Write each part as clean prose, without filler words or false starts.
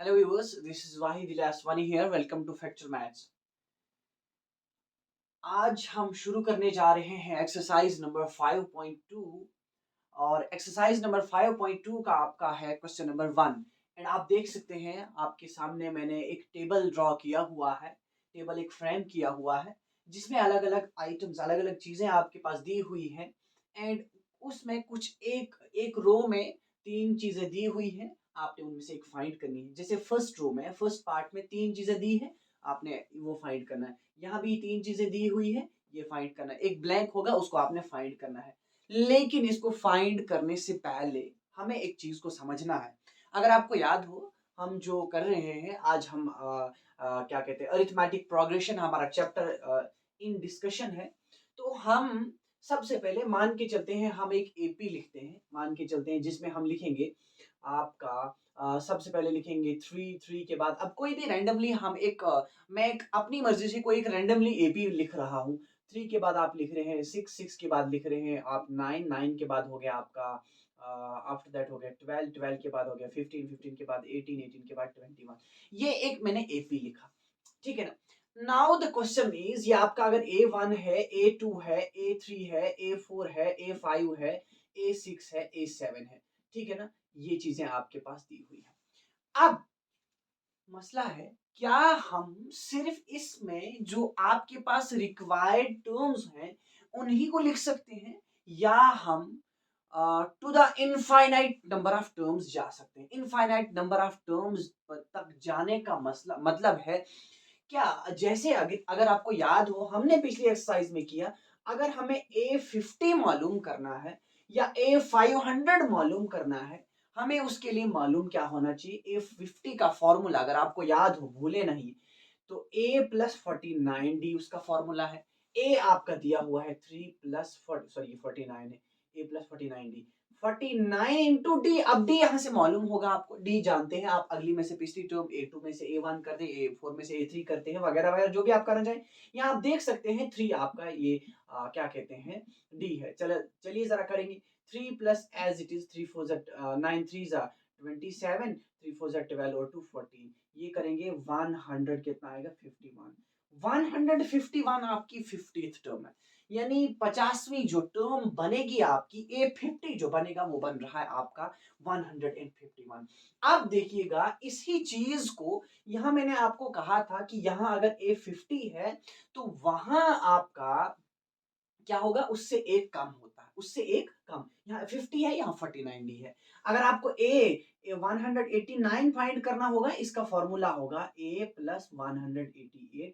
Hello viewers, this is Wahid Ilaswani here. Welcome to Factor Maths. आज हम शुरू करने जा रहे हैं एक्सरसाइज नंबर 5.2 और एक्सरसाइज नंबर 5.2 का आपका है क्वेश्चन नंबर 1 एंड आप देख सकते हैं आपके सामने मैंने एक टेबल ड्रॉ किया हुआ है, टेबल एक फ्रेम किया हुआ है जिसमें अलग अलग आइटम्स, अलग अलग चीज़ें आपके पास दी हुई हैं एंड उसमें कुछ एक एक रो में तीन चीज़ें दी हुई हैं। आपने उनमें से एक फाइंड करनी है। जैसे फर्स्ट रो में, फर्स्ट पार्ट में तीन चीज़ें दी हैं, आपने वो फाइंड करना है। यहाँ भी तीन चीज़ें दी हुई है, ये फाइंड करना है। एक ब्लैंक होगा, उसको आपने फाइंड करना है। लेकिन इसको फाइंड करने से पहले हमें एक चीज को समझना है। अगर आपको याद हो, हम जो कर रहे हैं आज, हम क्या कहते हैं, अरिथमेटिक प्रोग्रेशन हमारा चैप्टर इन डिस्कशन है। तो हम सबसे पहले मान के चलते हैं, हम एक एपी लिखते हैं, मान के चलते हैं, जिसमें हम लिखेंगे आपका सबसे पहले लिखेंगे थ्री, थ्री के बाद अब कोई भी रैंडमली हम एक मैं एक अपनी मर्जी से कोई एक रैंडमली एपी लिख रहा हूँ। थ्री के बाद आप लिख रहे हैं सिक्स, सिक्स के बाद लिख रहे हैं आप नाइन, नाइन के बाद हो गया आपका आफ्टर दैट हो गया ट्वेल्व, ट्वेल्व के बाद हो गया फिफ्टीन, फिफ्टीन के बाद एटीन, एटीन के बाद 21। ये एक मैंने एपी लिखा, ठीक है ना। नाउ द क्वेश्चन इज, ये आपका अगर A1 है, A2 है, A3 है, A4 है, A5 है, A6 है, A7 है, ठीक है ना। ये चीजें आपके पास दी हुई है। अब मसला है, क्या हम सिर्फ इसमें जो आपके पास रिक्वायर्ड टर्म्स हैं उन्हीं को लिख सकते हैं, या हम to the infinite number of terms जा सकते हैं। इनफाइनाइट नंबर ऑफ टर्म्स तक जाने का मसला मतलब है क्या, जैसे अगर आपको याद हो, हमने पिछली एक्सरसाइज में किया, अगर हमें A50 मालूम करना है या A500 मालूम करना है, हमें उसके लिए मालूम क्या होना चाहिए, A50 का फॉर्मूला अगर आपको याद हो, भूले नहीं, तो A+49D उसका फॉर्मूला है। A आपका दिया हुआ है 3+49 है, A+49D 49 इंटू डी। अब डी यहां से मालूम होगा आपको, डी जानते हैं आप, अगली में से पिछली टर्म A2 में से A1 कर दे, A4 में से A3 करते हैं, वगैरह वगैरह जो भी आप करना चाहें। यहाँ आप देख सकते हैं 3 आपका ये क्या कहते हैं, डी है। चलिए जरा करेंगे। 3 प्लस एज इट इज, 3 4 9 3 27, 3 4 12 और 2 14। ये करेंगे 100, कितना आएगा 51। 151 आपकी 50th टर्म है, यानी 50वीं जो टर्म बनेगी आपकी, A50 जो बनेगा वो बन रहा है आपका 151। अब देखिएगा इसी चीज को, यहां मैंने आपको कहा था कि यहां अगर A50 है तो वहां आपका क्या होगा, उससे एक कम होता है, उससे एक कम। यहाँ 50 है, यहाँ 49D है। अगर आपको A 189 फाइंड करना होगा, इसका फॉर्मूला होगा A+188D।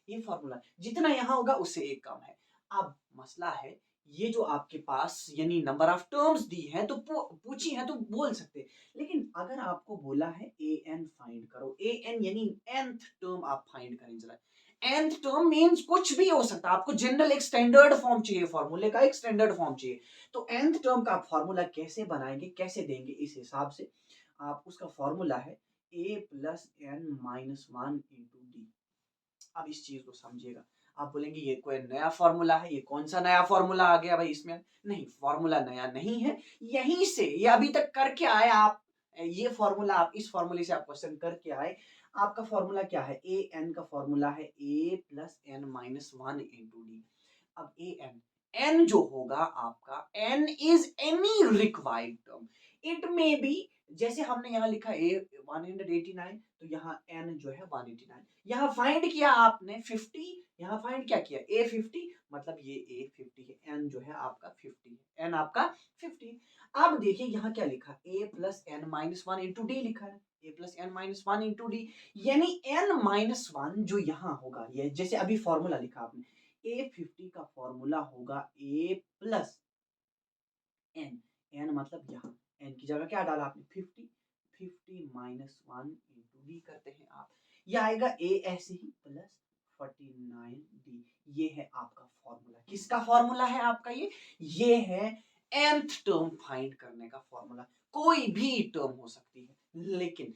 ये फॉर्मूला जितना यहाँ होगा उससे एक कम है। अब मसला है, ये जो आपके पास यानी नंबर ऑफ टर्म्स दी है तो पूछी है तो बोल सकते, लेकिन अगर आपको बोला है AN फाइंड करो, AN यानी nth टर्म आप फाइंड करें जरा। nth टर्म मींस कुछ भी हो सकता है, आपको जनरल एक स्टैंडर्ड फॉर्म चाहिए, फॉर्मूले का एक स्टैंडर्ड फॉर्म चाहिए। तो nth टर्म का आप फॉर्मूला कैसे बनाएंगे, कैसे देंगे, इस हिसाब से आप उसका फॉर्मूला है A+n-1 * d। अब इस चीज को समझिएगा। आप बोलेंगे ये कोई नया फॉर्मूला है, ये कौन सा नया फॉर्मूला आ गया भाई इसमें। नहीं, फॉर्मूला नया नहीं है, यहीं से ये अभी तक करके आए आप। ये फॉर्मूला, आप इस फॉर्मूले से आप क्वेश्चन करके आए। आपका फॉर्मूला क्या है, ए एन का फॉर्मूला है A+n-1 * d। अब एन, एन जो होगा आपका, n is any required term, इट में बी। जैसे हमने यहाँ लिखा ए 189, तो यहाँ एन जो है 189। यहाँ फाइंड किया आपने 50, यहाँ फाइंड क्या किया A50, मतलब ये A50 है, एन जो है आपका 50 है, एन आपका 50। अब देखिए यहाँ क्या लिखा, A+n-1 * d लिखा है, A+n-1 * d, यानी n-1 जो यहाँ होगा, ये जैसे अभी फॉर्मूला लिखा आपने, A50 का फॉर्मूला होगा A+n, n मतलब यहाँ n की जगह क्या डाला आपने 50, 50 - 1 * d करते हैं आप, यह आएगा A ऐसे ही +49D। ये है आपका फॉर्मूला। किसका फॉर्मूला है आपका, ये है nth टर्म फाइंड करने का फॉर्मूला। कोई भी टर्म हो सकती है, लेकिन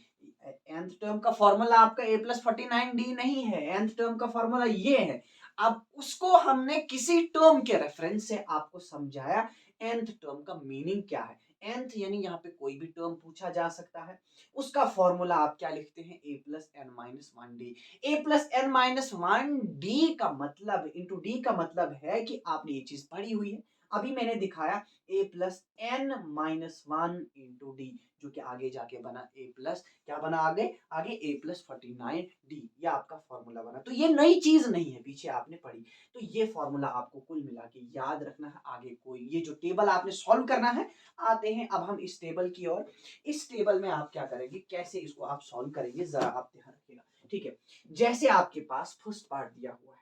nth टर्म का फॉर्मूला आपका A+49D नहीं है, nth टर्म का फॉर्मूला ये है। अब उसको हमने किसी टर्म के रेफरेंस से आपको समझाया nth टर्म का मीनिंग क्या है। nth यानी यहाँ पे कोई भी टर्म पूछा जा सकता है, उसका फॉर्मूला आप क्या लिखते हैं, a plus n minus one d. A plus n minus one d का मतलब इंटू डी का मतलब है कि आपने ये चीज पढ़ी हुई है, अभी मैंने दिखाया a plus n minus one into d, जो कि आगे जाके बना a प्लस क्या बना, आगे आगे a प्लस 49 डी, ये आपका फॉर्मूला बना। तो ये नई चीज नहीं है, पीछे आपने पढ़ी। तो ये फॉर्मूला आपको कुल मिला के याद रखना है। आगे कोई ये जो टेबल आपने सॉल्व करना है, आते हैं अब हम इस टेबल की ओर। इस टेबल में आप क्या करेंगे, कैसे इसको आप सॉल्व करेंगे, जरा आप ध्यान रखिएगा, ठीक है। जैसे आपके पास फर्स्ट पार्ट दिया हुआ है,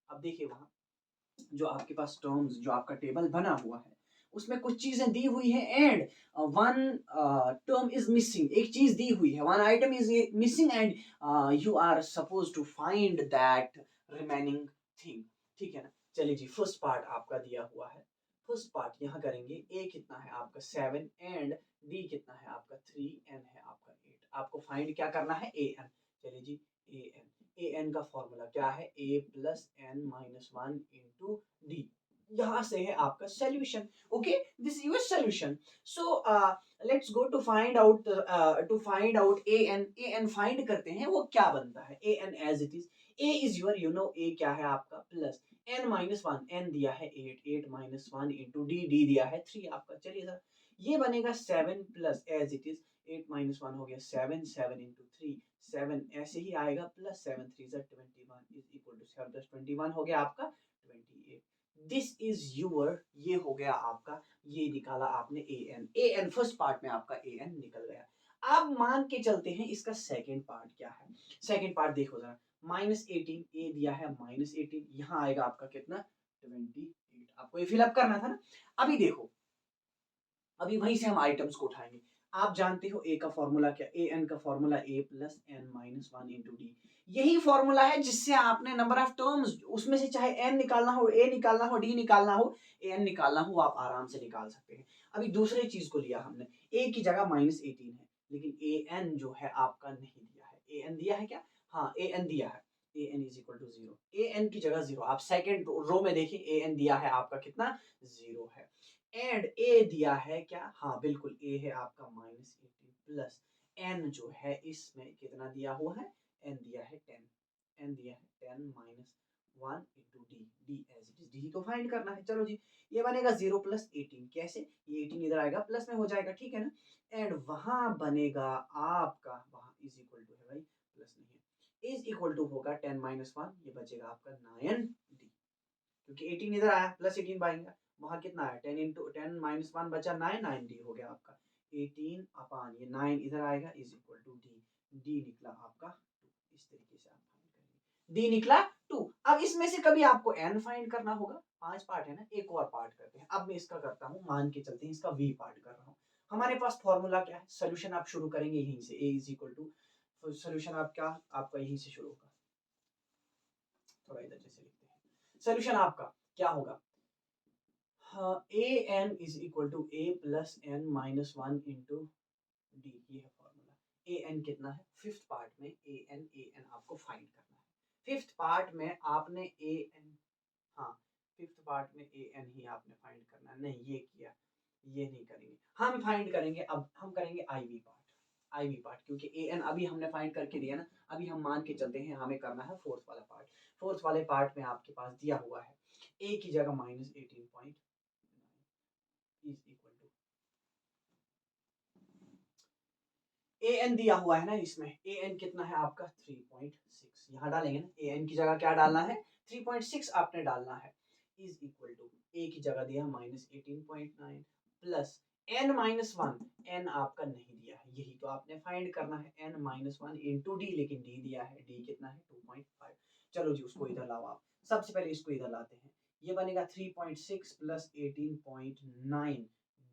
अब देखिए वहां जो आपके पास टर्म्स, जो आपका टेबल बना हुआ है, उसमें कुछ चीजें दी हुई है and one term is missing, एक चीज दी हुई है, one item is missing and you are suppose to find that remaining thing, ठीक है ना। चलिए जी, फर्स्ट पार्ट आपका दिया हुआ है, फर्स्ट पार्ट यहाँ करेंगे, ए कितना है आपका 7 एंड डी कितना है आपका 3, एन है आपका 8, आपको फाइंड क्या करना है, ए एन। चलिए जी, ए एन, ए एन का फॉर्मूला क्या है, a plus n minus one into d, यहां से है आपका solution. Okay, this is your solution. So let's go to find out a n. A n फाइंड करते हैं, वो क्या बनता है, a n as it is, a is your, you know a क्या है आपका, plus n minus one, n दिया है 8, 8 minus one into d, d दिया है 3 आपका। चलिए सर, ये बनेगा 7 plus as it is 8 minus one हो गया 7, 7 इंटू 3, 7 ऐसे ही आएगा, प्लस 7 3 जा 21 इज इक्वल टू 7 प्लस 21 हो गया आपका 28। दिस इज यूर, ये हो गया आपका, ये निकाला आपने ए n. A N first part में आपका ए एन निकल गया। अब मान के चलते हैं इसका सेकेंड पार्ट क्या है। सेकेंड पार्ट देखो जरा, माइनस 18, ए दिया है माइनस 18, यहाँ आएगा आपका कितना 28, आपको ये फिलअप करना था ना। अभी देखो, अभी वहीं से हम आइटम्स को उठाएंगे। आप जानते हो ए का फॉर्मूला क्या, ए एन का formula a plus n minus one into d, यही फॉर्मूला है जिससे आपने नंबर ऑफ टर्म्स, उसमें से चाहे एन निकालना हो, ए निकालना हो, डी निकालना हो, ए एन निकालना हो, आप आराम से निकाल सकते हैं। अभी दूसरे चीज को लिया हमने, ए की जगह माइनस 18 है, लेकिन ए एन जो है आपका नहीं दिया है। ए एन दिया है क्या, हाँ ए एन दिया है, a n is equal to zero, a n की जगह जीरो। आप सेकेंड रो में देखिए, ए एन दिया है आपका कितना, जीरो है। एंड ए दिया है क्या, हाँ बिल्कुल ए है आपका माइनस 18, प्लस एन जो है इसमें कितना दिया हुआ है, एन दिया है 10, एन दिया है 10 minus one into d, d as it is, d को फाइंड करना है। चलो जी, ये बनेगा 0 प्लस 18, कैसे, ये 18 इधर आएगा प्लस में हो जाएगा, ठीक है ना। एंड वहां बनेगा आपका, वहां इज इक्वल टू है भाई, प्लस नहीं है, इज इक्वल टू होगा 10 माइनस वन, ये बचेगा आपका 9 डी, क्योंकि 18 इधर आया प्लस 18 पाएंगे, वहां कितना है 10 इंटू 10 माइनस वन बचा 9, 9 डी हो गया आपका 18 अपान ये 9 इधर आएगा is equal to d, d निकला आपका 2। इस तरीके से आप फाइंड करेंगे, डी निकला 2। अब इसमें से कभी आपको एन फाइंड करना होगा, 5 पार्ट है ना, एक और पार्ट करते हैं। अब मैं इसका करता हूँ, मान के चलते हैं इसका वी पार्ट कर रहा हूँ। हमारे पास फॉर्मूला क्या है, सोल्यूशन आप शुरू करेंगे यहीं से, ए इज इक्वल टू, सोल्यूशन आप क्या, आपका यहीं से शुरू होगा, थोड़ा इधर जैसे लिखते हैं, सोल्यूशन आपका क्या होगा, a n is equal to a plus n minus one into d, ये है फॉर्मूला। ए एन कितना है, फिफ्थ पार्ट में ए एन आपको फाइंड करना है। फिफ्थ पार्ट में आपने ए एन, हाँ फिफ्थ पार्ट में ए एन ही आपने फाइंड करना है, नहीं ये किया, ये नहीं करेंगे, हम फाइंड करेंगे, अब हम करेंगे आईवी पार्ट, आईवी पार्ट, क्योंकि ए एन अभी हमने फाइंड करके दिया ना। अभी हम मान के चलते हैं हमें करना है फोर्थ वाला पार्ट। फोर्थ वाले पार्ट में आपके पास दिया हुआ है ए की जगह minus 18 is equal to, a n दिया हुआ है ना इसमें, ए एन कितना है आपका 3.6, यहाँ डालेंगे ना, ए एन की जगह क्या डालना है 3.6 आपने डालना है, इज इक्वल टू ए की जगह दिया minus 18.9 plus n minus one, n आपका नहीं दिया है, यही तो आपने फाइंड करना है, n minus one into d, लेकिन डी दिया है, डी कितना है 2.5। चलो जी उसको इधर लाओ आप, सबसे पहले इसको इधर लाते हैं, ये बनेगा 3.6 प्लस 18.9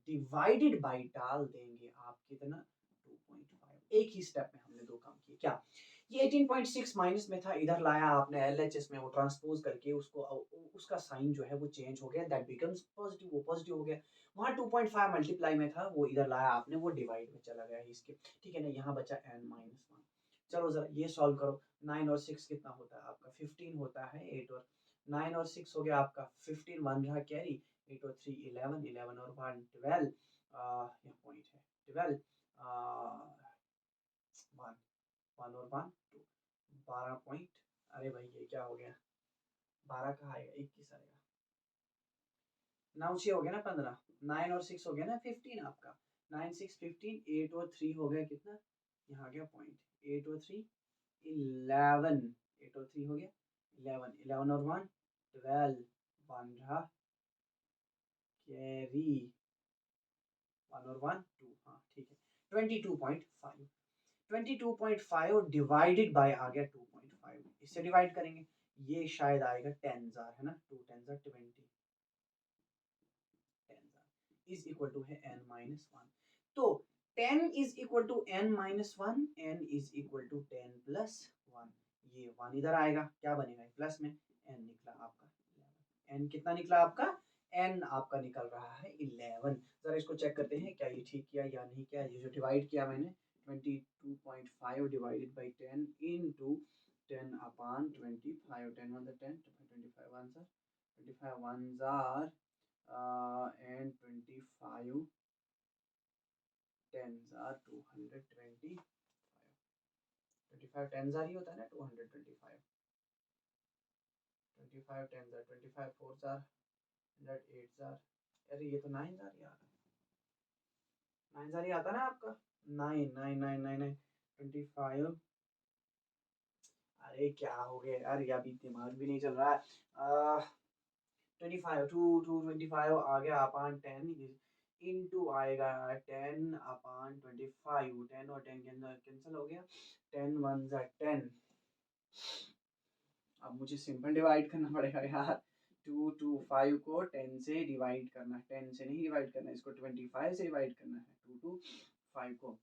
डिवाइडेड बाई डाल देंगे आप कितना 2.5। एक ही स्टेप में हमने दो काम किए, क्या ये 18.6 माइनस में था, इधर लाया आपने एलएचएस में, वो ट्रांसपोज करके उसको, उसका साइन जो है वो चेंज हो गया, दैट बिकम्स पॉजिटिव, वो पॉजिटिव हो गया। वहां 2.5 मल्टीप्लाई में था, वो इधर लाया आपने, वो डिवाइड में चला गया इसके, ठीक है ना। यहाँ बचा n माइनस वन। चलो जरा ये सॉल्व करो, 9 और 6 कितना होता है आपका 15 होता है, 8 और 9 और 6 हो गया आपका 15, 1 रहा कैरी, 8 और 3 11, 11 और 1 12, ये पॉइंट है 12 वन, वन और वन टू, 12 पॉइंट। अरे भाई ये क्या हो गया, 12 कहाँ आएगा, 21 आएगा। 9 6 हो गया ना 15, 9 और 6 हो गया ना 15 आपका। 9 6 15, 8 और 3 हो गया कितना, यहाँ गया पॉइंट, 8 और 3 11, 8 और 3 हो गया 11, 11 और 1 12, 15 कैरी, 1 और 1 2, हाँ ठीक है 22.5। 22.5 डिवाइडेड बाय आ गया 2.5, इससे डिवाइड करेंगे, ये शायद आएगा 10 जार है ना, 2 10 जार 20, 10 जार इज इक्वल टू है n माइनस 1। तो 10 is equal to n minus 1, n is equal to 10 plus 1, ये 1 इधर आएगा, क्या बनेगा प्लस में, n निकला आपका 11। n कितना निकला आपका, n आपका निकल रहा है 11। जरा इसको चेक करते हैं क्या ये ठीक किया या नहीं किया। ये जो डिवाइड किया मैंने 22.5 divided by 10 into 10 upon 25, 10 1 10, 25 1 25 1 jar and 25 10s are 225, 25 10s are ही होता है ना 225, 25 10s are 25 4s are 100 8s are, अरे ये तो 9s are ही आ रहा है, 9s are ही आता ना आपका, 9 9 9 9 9 25, अरे क्या हो गया यार, ये अभी दिमाग भी नहीं चल रहा है। 25 2 2 25 आ गया अपॉन 10 इनटू आएगा 10 अपॉन 25, 10 और 10 कैंसिल हो गया, 10 1 जा 10। अब मुझे सिंपल डिवाइड करना पड़ेगा यार, 2 2 5 को 10 से डिवाइड करना है, 10 से नहीं डिवाइड करना है, इसको 25 से डिवाइड करना है, 2 2 5 को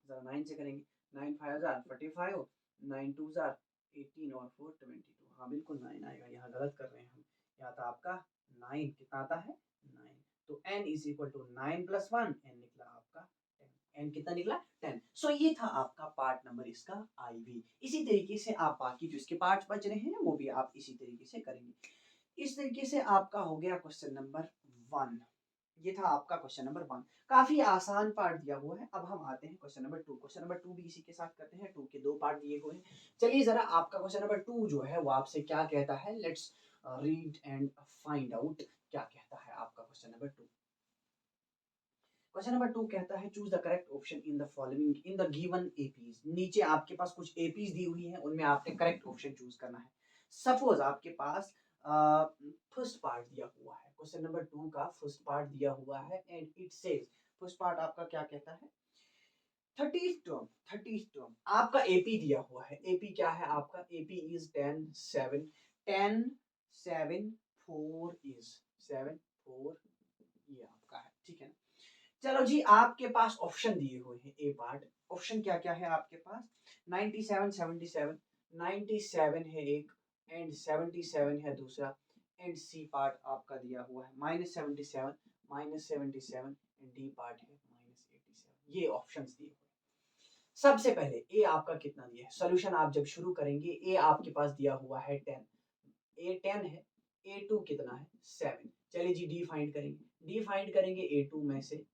जरा 9 से करेंगे, 9 5 जार 45, 9 2 जार 18 और 4 22, हाँ बिल्कुल 9 आएगा, यहाँ गलत कर रहे हैं हम, यहाँ था आपका 9, कितना आता है 9, तो n is equal to 9 plus 1, n निकला आपका 10, n कितना निकला 10। सो ये था आपका पार्ट नंबर इसका IV। इसी तरीके से आप बाकी जो इसके पार्ट बच रहे हैं वो भी आप इसी तरीके से करेंगे। इस तरीके से आपका हो गया क्वेश्चन नंबर 1। ये था आपका क्वेश्चन नंबर 1, काफी आसान पार्ट दिया हुआ है। अब हम आते हैं क्वेश्चन नंबर 2। क्वेश्चन नंबर 2 भी इसी के साथ करते हैं, 2 के 2 पार्ट दिए हुए हैं। चलिए जरा आपका क्वेश्चन नंबर 2 जो है वो आपसे क्या कहता है, let's read and find out क्या कहता है आपका क्वेश्चन नंबर 2। क्वेश्चन नंबर 2 कहता है choose the correct option in the following in the given APs. नीचे आपके पास कुछ एपीज दी हुई हैं, उनमें आपने करेक्ट ऑप्शन चूज करना है। सपोज आपके पास फर्स्ट पार्ट दिया हुआ है, क्वेश्चन नंबर 2 का फर्स्ट पार्ट दिया हुआ है and it says, first part आपका क्या कहता है, 30th टर्म, 30th टर्म आपका एपी दिया हुआ है। एपी क्या है आपका, एपी इज 10 7 10 7 4 इज 7 4, ये आपका है, ठीक है ना। चलो जी आपके पास ऑप्शन दिए हुए हैं, ए पार्ट ऑप्शन क्या क्या है आपके पास, 97 77, 97 है एक एंड 77 है दूसरा, एंड सी पार्ट आपका दिया हुआ है -77 -77 एंड डी पार्ट है -87। ये ऑप्शंस दिए हुए हैं। सबसे पहले ए आपका कितना दिया है, सोल्यूशन आप जब शुरू करेंगे, ए आपके पास दिया हुआ है 10, ए 10 है, A2 कितना है 7। चलिए जी डी फाइंड करेंगे, डी फाइंड करेंगे A2 में से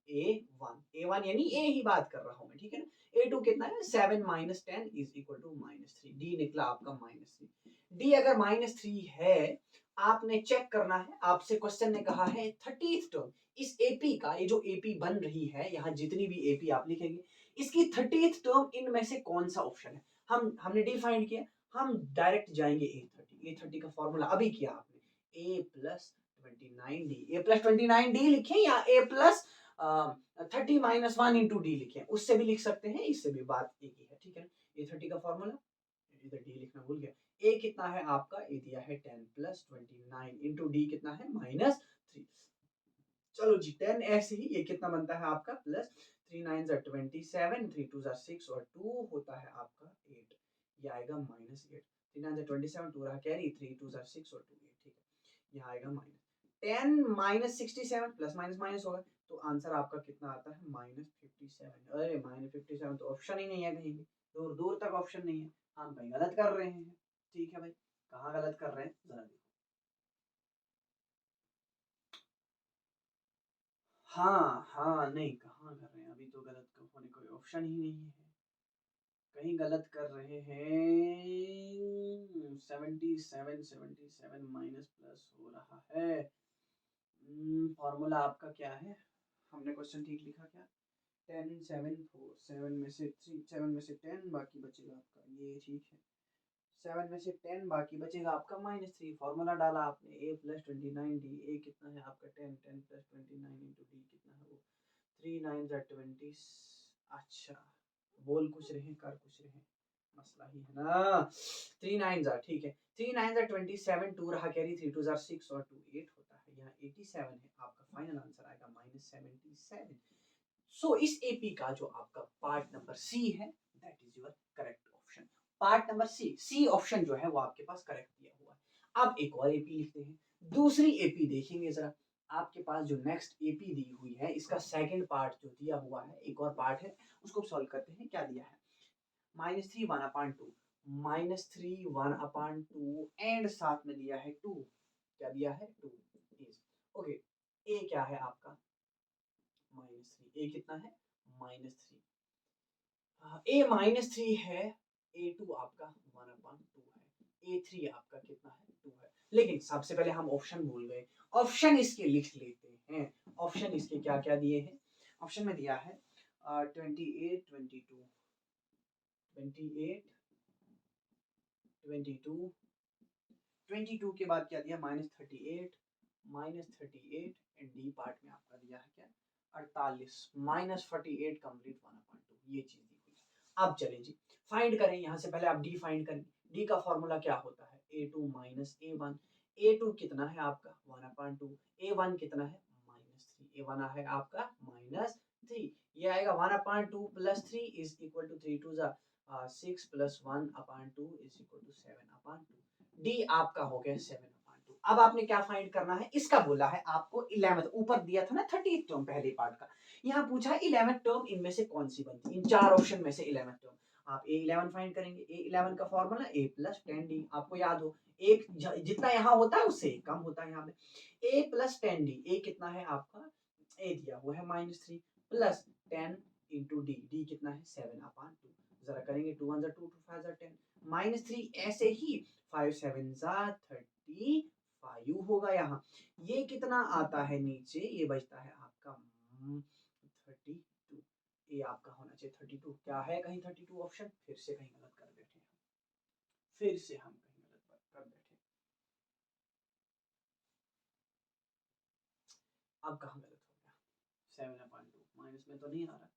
A1 यानी ए ही बात कर रहा हूं मैं, ठीक है ना। A2 कितना है 7 minus 10 is equal to -3, d निकला आपका -3। डी अगर -3 है, आपने चेक करना है, आपसे क्वेश्चन ने कहा है 30th टर्म, इस एपी का, ये जो एपी बन रही है, यहाँ जितनी भी एपी आप लिखेंगे, इसकी 30th टर्म इनमें से कौन सा ऑप्शन है। हमने डी फाइंड किया, हम डायरेक्ट जाएंगे A30 का फॉर्मूला अभी किया आपने, A plus 29D, A plus 29D लिखें या A plus 30 minus 1 into D लिखे, उससे भी लिख सकते हैं, इससे भी बात एक ही है, ठीक है। ये 30 का फॉर्मूला, इधर डी लिखना भूल गया। ए कितना है आपका, ए दिया है 10 प्लस 29 इंटू डी कितना है -3। चलो जी 10 ऐसे ही, ये कितना बनता है आपका प्लस 3 9 जा 27, 3 2 जा 6 और 2 होता है आपका 8, ये आएगा -8, 3 9 जा 27, 2 रहा कैरी, 3 2 जा 6 और 2 8, ठीक है, यहाँ आएगा -10 -67 प्लस माइनस माइनस होगा, तो आंसर आपका कितना आता है -57। अरे -57 तो ऑप्शन ही नहीं है कहीं भी, दूर दूर तक ऑप्शन नहीं है, हम भाई गलत कर रहे हैं, ठीक है भाई, कहाँ गलत कर रहे हैं जरा देखो। हाँ हाँ, नहीं कहाँ कर रहे हैं, अभी तो गलत होने कोई ऑप्शन ही नहीं है, कहीं गलत कर रहे हैं। 77 माइनस प्लस हो रहा है। फॉर्मूला आपका क्या है, हमने क्वेश्चन ठीक लिखा क्या? 10 7 4, 7 में से 10 बाकी बचेगा आपका, ये ठीक है। 7 में से 10 बाकी बचेगा आपका -3। फॉर्मूला डाला आपने, a+29d, a कितना है आपका 10 + 29 डी कितना है वो 3 9 20। अच्छा, बोल कुछ रहे कर कुछ रहे, मसला ही है ना। 3 9 ठीक है, 3 9 27, 2 रहा कैरी, 3 2 6 और 2 8 होता है, यहाँ 87 है आपका फाइनल आंसर आएगा -77। सो इस एपी का जो आपका पार्ट नंबर सी है that is your correct option. Part number C, C option जो है वो आपके पास करेक्ट दिया हुआ है। अब एक और एपी लिखते हैं, दूसरी एपी देखेंगे जरा। आपके पास जो नेक्स्ट एपी दी हुई है इसका सेकंड पार्ट जो दिया हुआ है, एक और पार्ट है, उसको सॉल्व करते हैं। क्या दिया है? -3 1/2, -3 1/2 एंड साथ में दिया है 2। क्या दिया है? 2 इज ओके। ए क्या है आपका? -3। ए कितना है? -3। ए -3 है, A2 आपका 1/2 है, A3 आपका कितना है? 2 है। लेकिन सबसे पहले हम ऑप्शन भूल गए, ऑप्शन इसके लिख लेते हैं। ऑप्शन इसके क्या क्या दिए हैं? ऑप्शन में दिया है 28 22, 28 22, 22 के बाद क्या दिया? -38, -38 एंड डी पार्ट में आपका दिया है क्या? 48, -48 कंप्लीट 1/2, ये चीज दी हुई है। अब चलें जी, फाइंड करें। यहाँ से पहले आप डी फाइंड करें। डी का फॉर्मूला क्या होता है? A2 - A1। A2 कितना है आपका? 1/2। A1 कितना है? -3। A1 है आपका -3। ये आएगा 1/2 + 3 is equal to 3 2 6 + 1/2 is equal to 7/2। D आपका हो गया 7/2। अब आपने क्या फाइंड करना है? इसका बोला है आपको 11th, ऊपर दिया था ना 30th टर्म पहले पार्ट का, यहाँ पूछा है 11th टर्म इनमें से कौन सी बनती है, इन चार ऑप्शन में से 11th टर्म। आप A11 फाइंड करेंगे। A11 का फॉर्मूला A + 10D, आपको याद हो, एक जितना यहाँ होता है उससे कम होता है यहाँ पे। A + 10D, A कितना है आपका? A दिया हुआ है -3 प्लस 10 इंटू डी, डी कितना है? 7/2। जरा करेंगे 2 1 2 2 5 10, -3 ऐसे ही 5 7 35 होगा यहाँ। ये कितना आता है नीचे? ये बचता है आपका 32। ये आपका होना चाहिए 32। क्या है कहीं 32 ऑप्शन? फिर से कहीं गलत कर बैठे हैं, फिर से हम कहीं गलत कर बैठे। अब कहाँ गलत हो गया? 7/2 माइनस में तो नहीं आ रहा।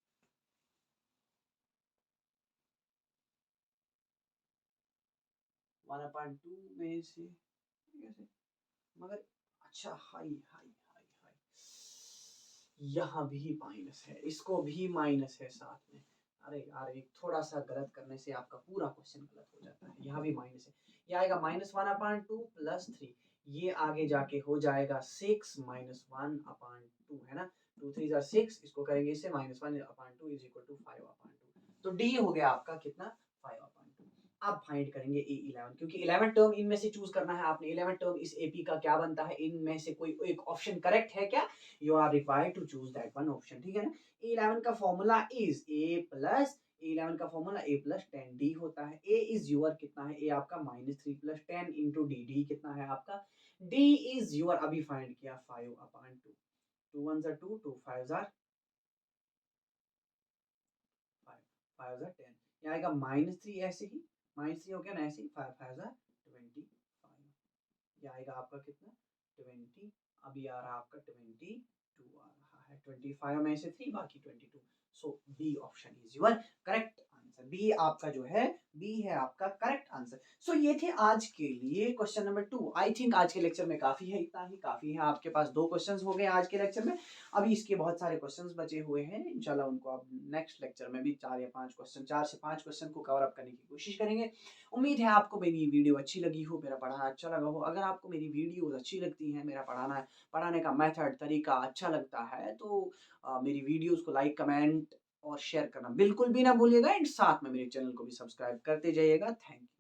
1/2 में से कैसे? मगर अच्छा, हाई हाई हाई हाई, यहाँ भी माइनस है, इसको भी माइनस है साथ में। अरे यार, एक थोड़ा सा गलत करने से आपका पूरा क्वेश्चन गलत हो जाता है। यहाँ भी माइनस है, ये आएगा -1/2 + 3, ये आगे जाके हो जाएगा 6 - 1/2 है ना। 2 3 6, इसको करेंगे इससे -1/2 इज इक्वल टू 5/2। तो डी हो गया आपका कितना? 5/2। अब फाइंड करेंगे A11, क्योंकि 11 टर्म इनमें से चूज करना है आपने। 11 टर्म इस एपी का क्या बनता है? इनमें से कोई एक ऑप्शन करेक्ट है क्या? You are required to choose that one option, ठीक है ना। A11 का फॉर्मूला इज A11 का फॉर्मूला A + 10D होता है। A इज योर कितना है? A आपका -3 + 10 इंटू डी, डी कितना है आपका? D इज योर, अभी फाइंड किया 5/2। 2 1 2, 2 5 5 5 10, ये आएगा -3 ऐसे ही, -3 हो गया ना ऐसे ही, 5 5 25, ये आएगा आपका कितना? 20। अभी आ रहा आपका 22 आ रहा है, 25 में से 3 बाकी 22। So b option is your correct answer. B आपका जो है, बी है आपका करेक्ट आंसर। सो ये थे आज के लिए क्वेश्चन नंबर 2। आई थिंक आज के लेक्चर में काफी है, इतना ही काफी है। आपके पास 2 क्वेश्चंस हो गए आज के लेक्चर में, अभी इसके बहुत सारे क्वेश्चंस बचे हुए हैं। इंशाल्लाह उनको आप नेक्स्ट लेक्चर में भी 4 या 5 क्वेश्चन, 4 से 5 क्वेश्चन को कवर अप करने की कोशिश करेंगे। उम्मीद है आपको मेरी वीडियो अच्छी लगी हो, मेरा पढ़ाना अच्छा लगा हो। अगर आपको मेरी वीडियोस अच्छी लगती हैं, मेरा पढ़ाने का मेथड तरीका अच्छा लगता है, तो मेरी वीडियोस को लाइक कमेंट और शेयर करना बिल्कुल भी ना भूलिएगा, एंड साथ में मेरे चैनल को भी सब्सक्राइब करते जाइएगा। Thank you.